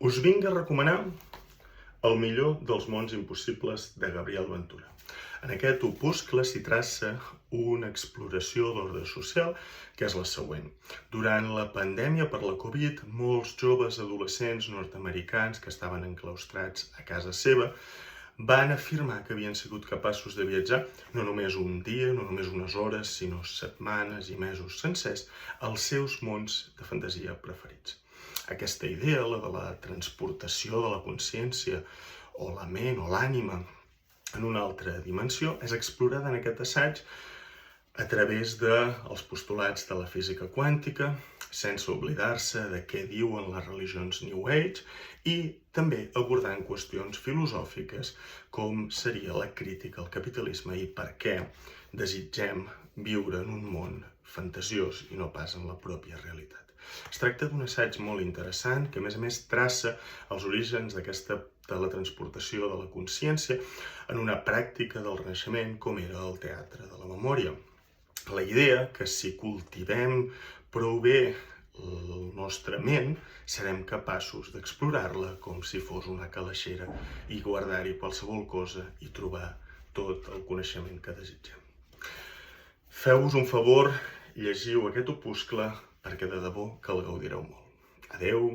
Us vinc a recomanar El millor dels mons impossibles de Gabriel Ventura. En aquest opuscle s'hi traça una exploració d'ordre social que és la següent. Durant la pandèmia per la Covid, molts joves adolescents nord-americans que estaven enclaustrats a casa seva van afirmar que havien sigut capaços de viatjar no només un dia, no només unes hores, sinó setmanes i mesos sencers als seus mons de fantasia preferits. Aquesta idea, la de la transportació de la consciència o la ment o l'ànima en una altra dimensió, és explorada en aquest assaig a través dels postulats de la física quàntica, sense oblidar-se de què diuen les religions New Age i també abordant qüestions filosòfiques com seria la crítica al capitalisme i per què desitgem viure en un món fantasiós i no pas en la pròpia realitat. Es tracta d'un assaig molt interessant que, a més, traça els orígens d'aquesta teletransportació de la consciència en una pràctica del Renaixement com era el teatre de la memòria. La idea que si cultivem prou bé la nostra ment, serem capaços d'explorar-la com si fos una calaixera i guardar-hi qualsevol cosa i trobar tot el coneixement que desitgem. Feu-vos un favor, llegiu aquest opuscle perquè de debò que el gaudireu molt. Adeu!